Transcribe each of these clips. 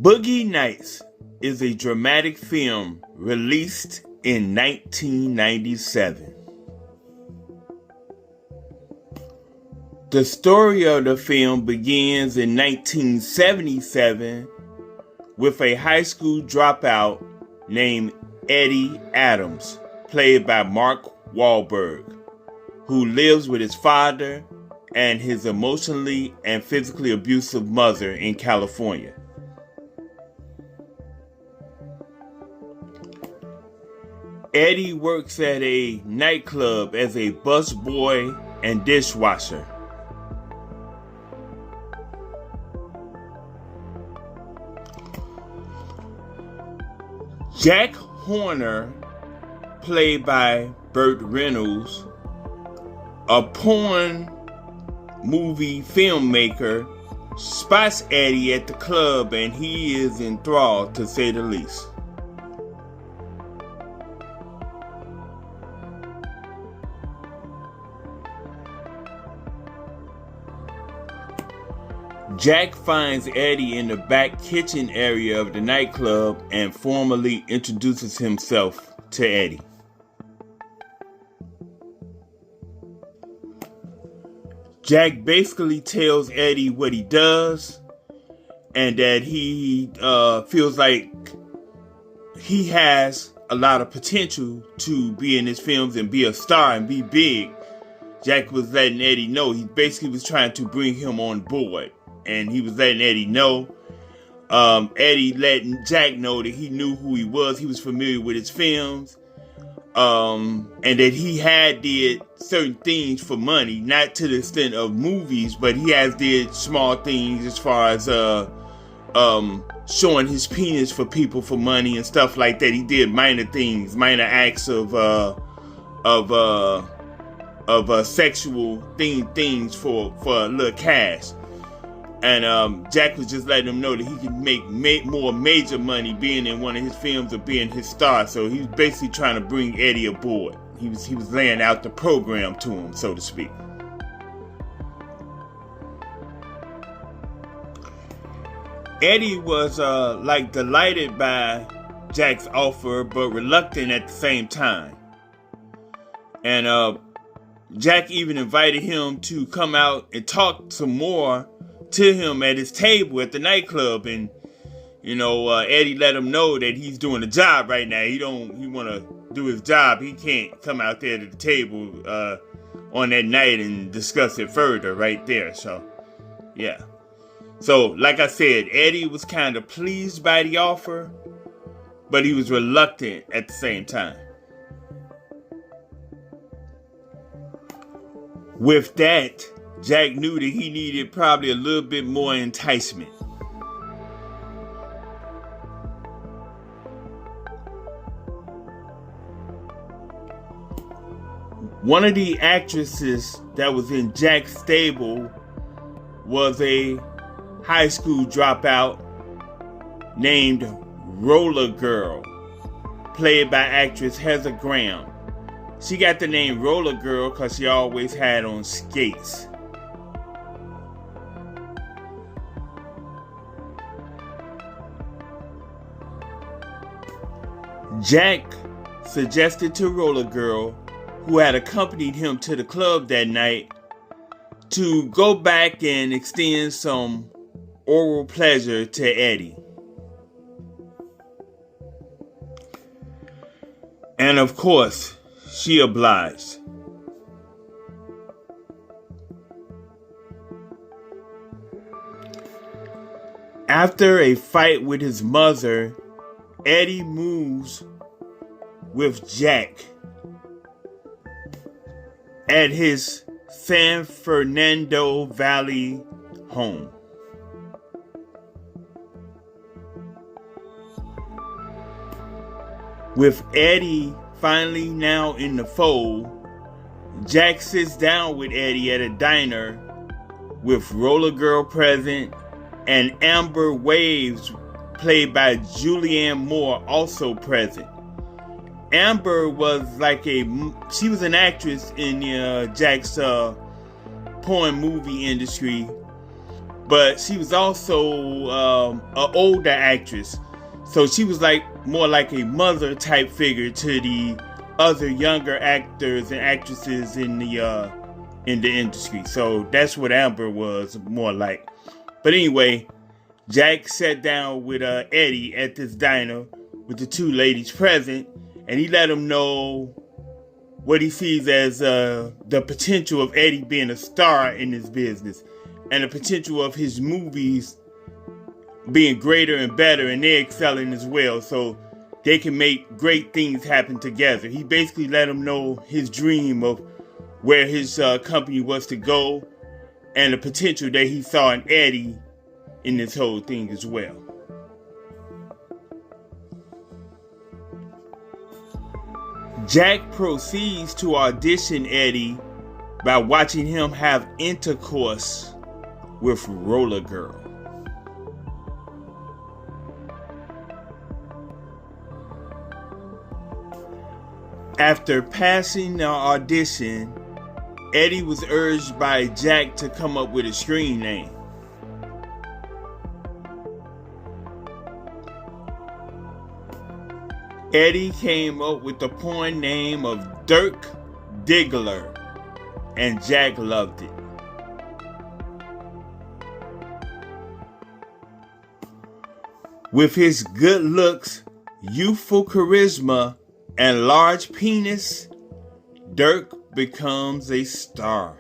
Boogie Nights is a dramatic film released in 1997. The story of the film begins in 1977 with a high school dropout named Eddie Adams, played by Mark Wahlberg, who lives with his father and his emotionally and physically abusive mother in California. Eddie works at a nightclub as a busboy and dishwasher. Jack Horner, played by BurtReynolds, a porn movie filmmaker, spots Eddie at the club and he is enthralled, to say the least. Jack finds Eddie in the back kitchen area of the nightclub and formally introduces himself to Eddie. Jack basically tells Eddie what he does and that he feels like he has a lot of potential to be in his films and be a star and be big. Jack was letting Eddie know. He basically was trying to bring him on board. And he was letting Eddie know. Eddie letting Jack know that he knew who he was. He was familiar with his films. And that he had did certain things for money. Not to the extent of movies, but he has did small things as far as showing his penis for people for money and stuff like that. He did minor things, minor acts of sexual things for a little cash. And Jack was just letting him know that he could make more major money being in one of his films or being his star. So he was basically trying to bring Eddie aboard. He was laying out the program to him, so to speak. Eddie was delighted by Jack's offer, but reluctant at the same time. And Jack even invited him to come out and talk some more to him at his table at the nightclub, and Eddie let him know that he's doing a job right now. He want to do his job. He can't come out there to the table on that night and discuss it further right there. So yeah, so like I said, Eddie was kind of pleased by the offer, but he was reluctant at the same time. With that, Jack knew that he needed probably a little bit more enticement. One of the actresses that was in Jack's stable was a high school dropout named Roller Girl, played by actress Heather Graham. She got the name Roller Girl because she always had on skates. Jack suggested to Roller Girl, who had accompanied him to the club that night, to go back and extend some oral pleasure to Eddie. And of course, she obliged. After a fight with his mother, Eddie moves with Jack at his San Fernando Valley home. With Eddie finally now in the fold, Jack sits down with Eddie at a diner with Roller Girl present and Amber Waves, played by Julianne Moore, also present. Amber was she was an actress in Jack's porn movie industry, but she was also an older actress. So she was like more like a mother type figure to the other younger actors and actresses in the industry. So that's what Amber was more like. But anyway, Jack sat down with Eddie at this diner with the two ladies present, and he let them know what he sees as the potential of Eddie being a star in this business, and the potential of his movies being greater and better, and they're excelling as well, so they can make great things happen together. He basically let them know his dream of where his company was to go, and the potential that he saw in Eddie in this whole thing as well. Jack proceeds to audition Eddie by watching him have intercourse with Roller Girl. After passing the audition, Eddie was urged by Jack to come up with a screen name. Eddie came up with the porn name of Dirk Diggler, and Jack loved it. With his good looks, youthful charisma, and large penis, Dirk becomes a star.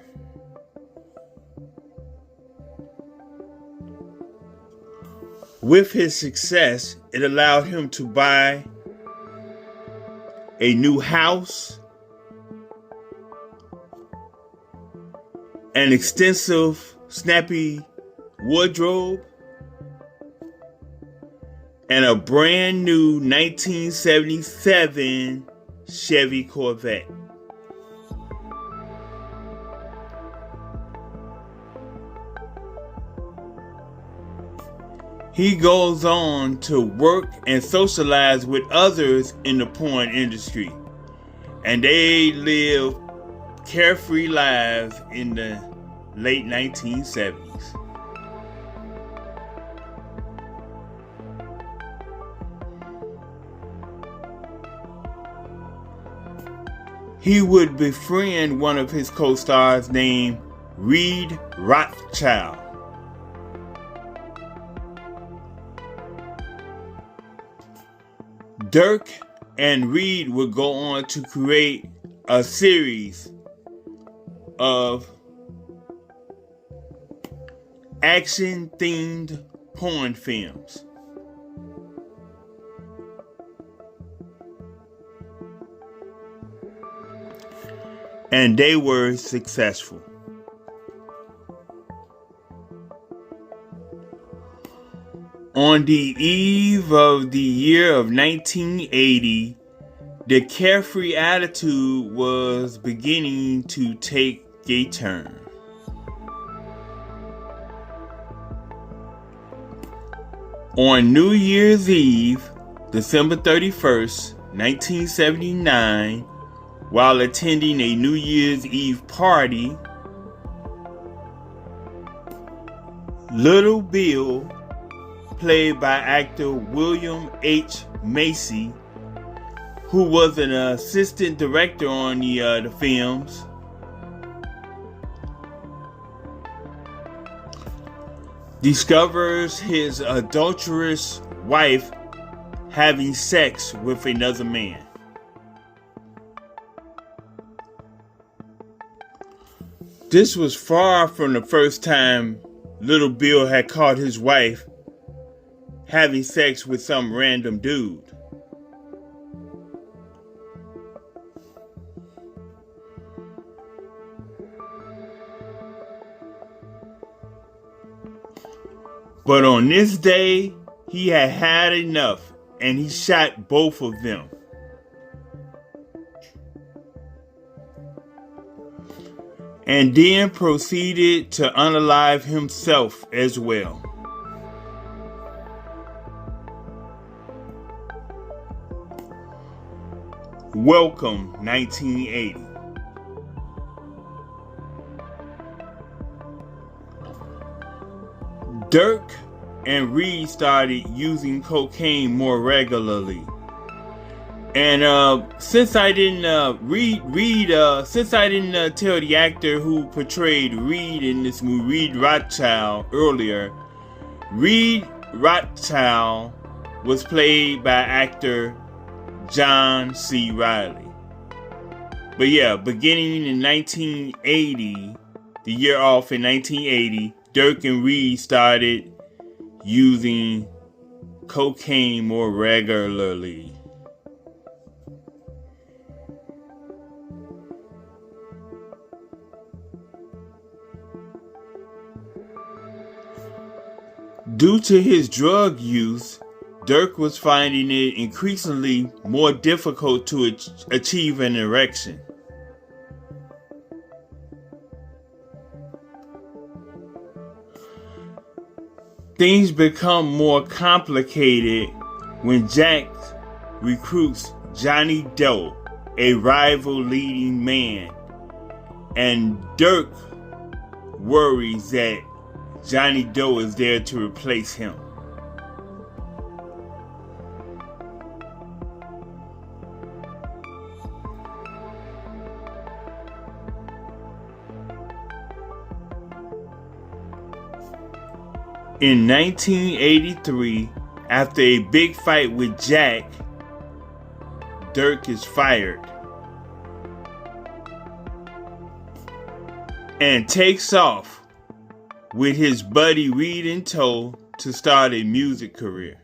With his success, it allowed him to buy a new house, an extensive, snappy wardrobe, and a brand new 1977 Chevy Corvette. He goes on to work and socialize with others in the porn industry, and they live carefree lives in the late 1970s. He would befriend one of his co-stars named Reed Rothschild. Dirk and Reed would go on to create a series of action-themed porn films. And they were successful. On the eve of the year of 1980, the carefree attitude was beginning to take a turn. On New Year's Eve, December 31st, 1979, while attending a New Year's Eve party, Little Bill, played by actor William H. Macy, who was an assistant director on the films, discovers his adulterous wife having sex with another man. This was far from the first time Little Bill had caught his wife having sex with some random dude. But on this day, he had had enough, and he shot both of them. And then proceeded to unalive himself as well. Welcome, 1980. Dirk and Reed started using cocaine more regularly. And since I didn't since I didn't tell the actor who portrayed Reed in this movie, Reed Rothschild, earlier, Reed Rothschild was played by actor John C. Reilly. But yeah, beginning in 1980, the year off in 1980, Dirk and Reed started using cocaine more regularly. Due to his drug use, Dirk was finding it increasingly more difficult to achieve an erection. Things become more complicated when Jack recruits Johnny Doe, a rival leading man, and Dirk worries that Johnny Doe is there to replace him. In 1983, after a big fight with Jack, Dirk is fired and takes off with his buddy Reed in tow to start a music career.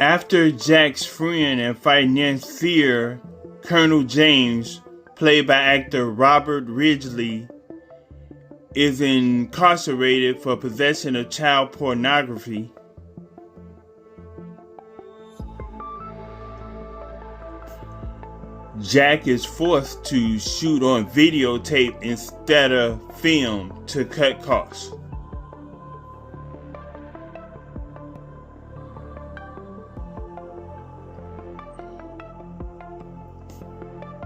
After Jack's friend and financier, Colonel James, played by actor Robert Ridgely, is incarcerated for possession of child pornography, Jack is forced to shoot on videotape instead of film to cut costs.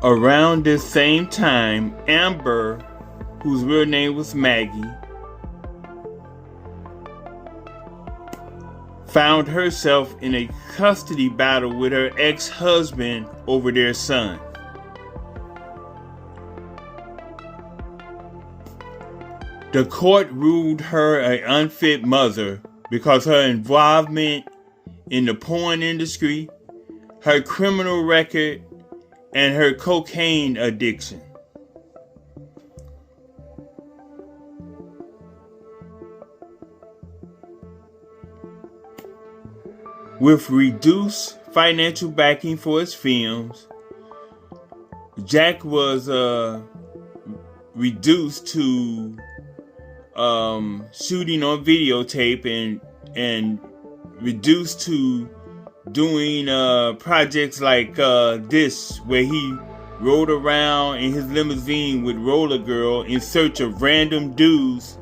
Around this same time, Amber, whose real name was Maggie, found herself in a custody battle with her ex-husband over their son. The court ruled her an unfit mother because her involvement in the porn industry, her criminal record, and her cocaine addiction. With reduced financial backing for his films, Jack was reduced to shooting on videotape and reduced to doing projects like this, where he rode around in his limousine with Roller Girl in search of random dudes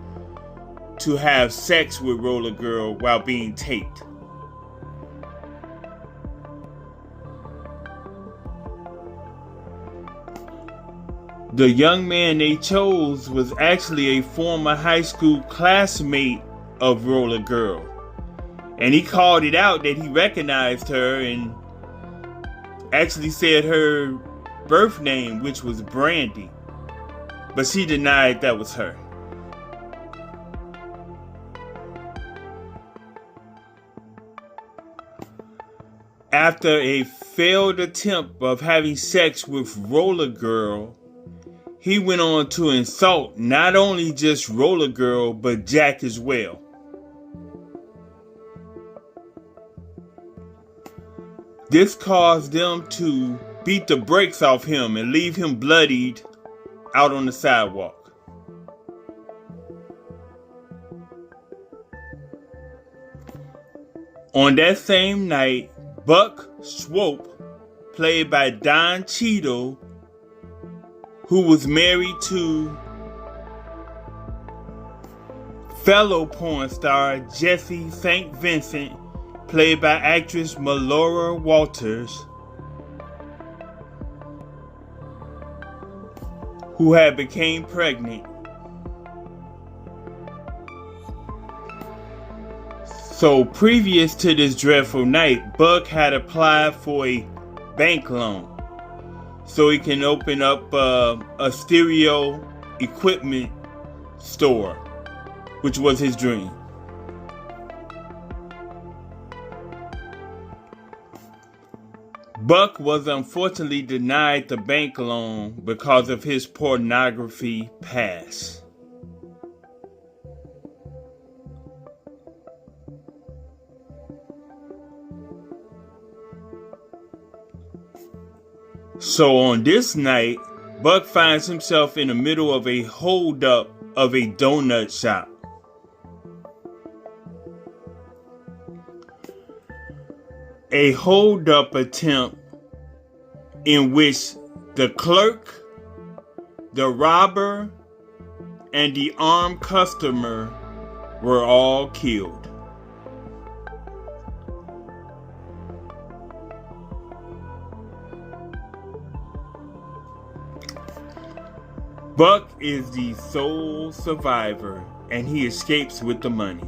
to have sex with Roller Girl while being taped. The young man they chose was actually a former high school classmate of Roller Girl. And he called it out that he recognized her and actually said her birth name, which was Brandy. But she denied that was her. After a failed attempt of having sex with Roller Girl, he went on to insult not only just Roller Girl, but Jack as well. This caused them to beat the brakes off him and leave him bloodied out on the sidewalk. On that same night, Buck Swope, played by Don Cheadle, who was married to fellow porn star Jesse St. Vincent, played by actress Melora Walters, who had become pregnant. So previous to this dreadful night, Buck had applied for a bank loan so he can open up a stereo equipment store, which was his dream. Buck was unfortunately denied the bank loan because of his pornography past. So on this night, Buck finds himself in the middle of a holdup of a donut shop. A holdup attempt in which the clerk, the robber, and the armed customer were all killed. Buck is the sole survivor, and he escapes with the money.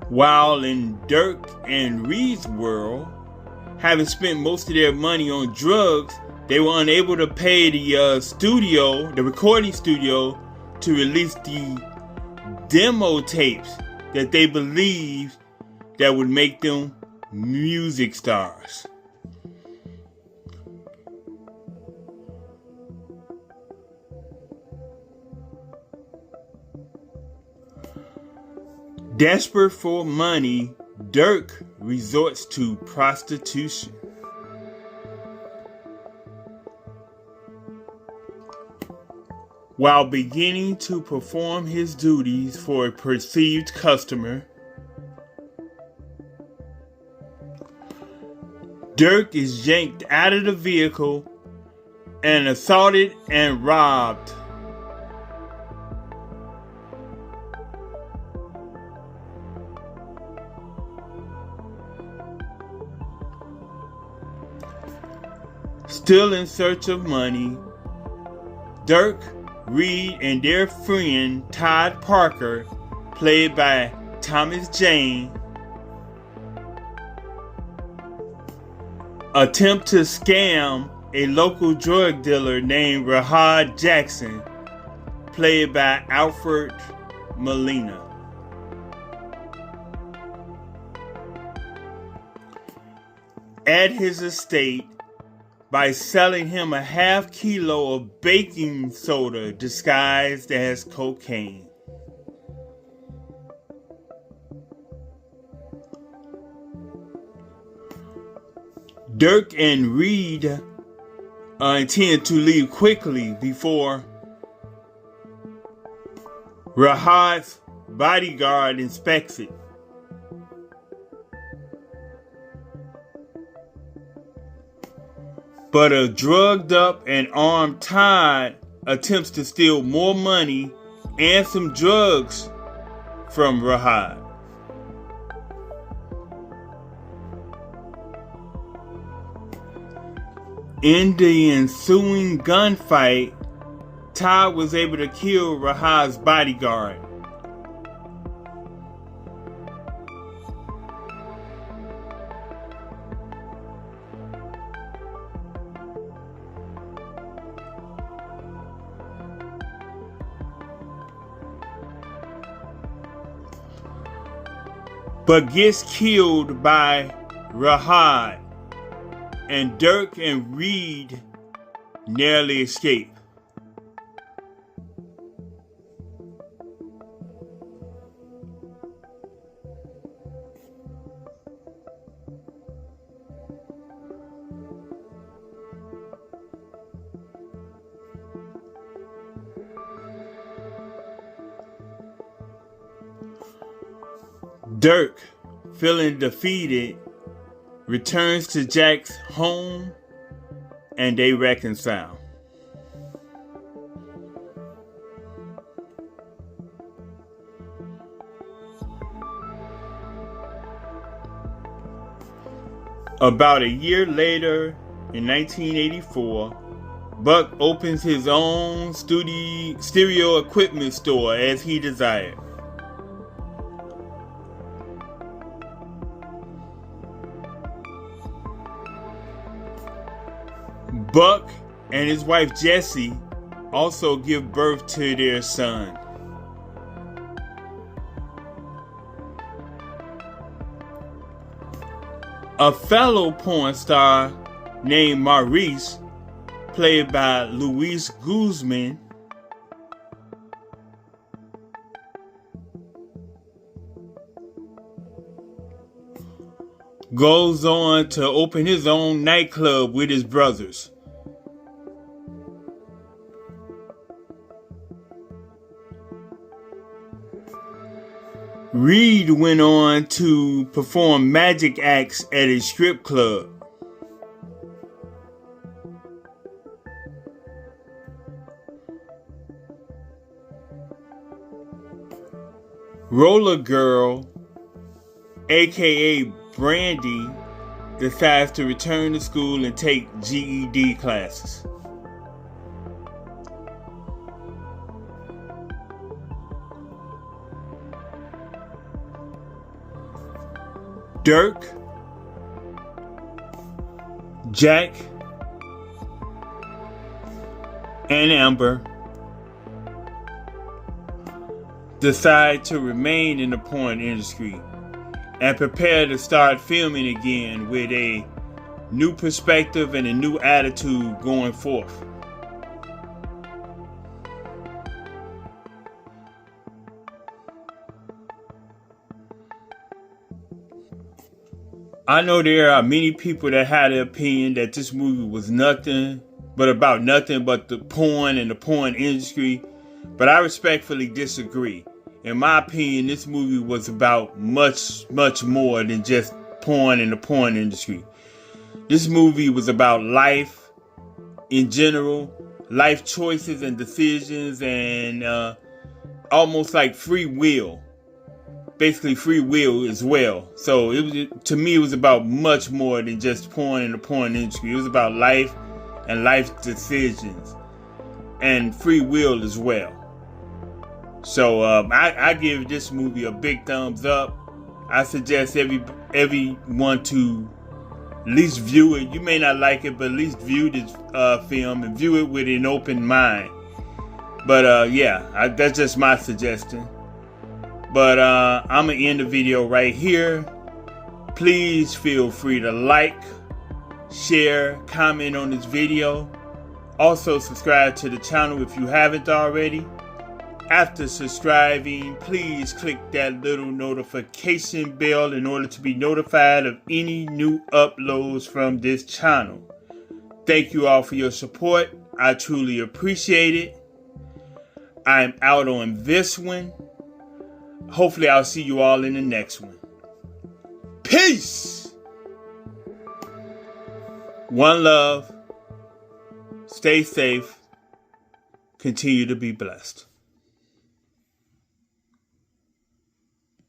While in Dirk and Reed's world, having spent most of their money on drugs, they were unable to pay the recording studio, to release the demo tapes that they believed that would make them music stars. Desperate for money, Dirk resorts to prostitution. While beginning to perform his duties for a perceived customer, Dirk is yanked out of the vehicle and assaulted and robbed. Still in search of money, Dirk, Reed, and their friend Todd Parker, played by Thomas Jane, attempt to scam a local drug dealer named Rahad Jackson, played by Alfred Molina. At his estate, by selling him a half kilo of baking soda disguised as cocaine. Dirk and Reed intend to leave quickly before Rahad's bodyguard inspects it. But a drugged up and armed Todd attempts to steal more money and some drugs from Rahad. In the ensuing gunfight, Todd was able to kill Rahad's bodyguard. But gets killed by Rahad, and Dirk and Reed narrowly escape. Dirk, feeling defeated, returns to Jack's home and they reconcile. About a year later, in 1984, Buck opens his own stereo equipment store as he desired. Buck and his wife Jessie also give birth to their son. A fellow porn star named Maurice, played by Luis Guzman, goes on to open his own nightclub with his brothers. Reed went on to perform magic acts at a strip club. Roller Girl, aka Brandy, decides to return to school and take GED classes. Dirk, Jack, and Amber decide to remain in the porn industry and prepare to start filming again with a new perspective and a new attitude going forth. I know there are many people that had the opinion that this movie was nothing but the porn and the porn industry, but I respectfully disagree. In my opinion, this movie was about much, much more than just porn and the porn industry. This movie was about life in general, life choices and decisions, and almost like free will. Basically free will as well. So to me, it was about much more than just porn and the porn industry. It was about life and life decisions and free will as well. So I give this movie a big thumbs up. I suggest everyone to at least view it. You may not like it, but at least view this film and view it with an open mind. But that's just my suggestion. But I'm going to end the video right here. Please feel free to like, share, comment on this video. Also subscribe to the channel if you haven't already. After subscribing, please click that little notification bell in order to be notified of any new uploads from this channel. Thank you all for your support. I truly appreciate it. I'm out on this one. Hopefully, I'll see you all in the next one. Peace! One love. Stay safe. Continue to be blessed.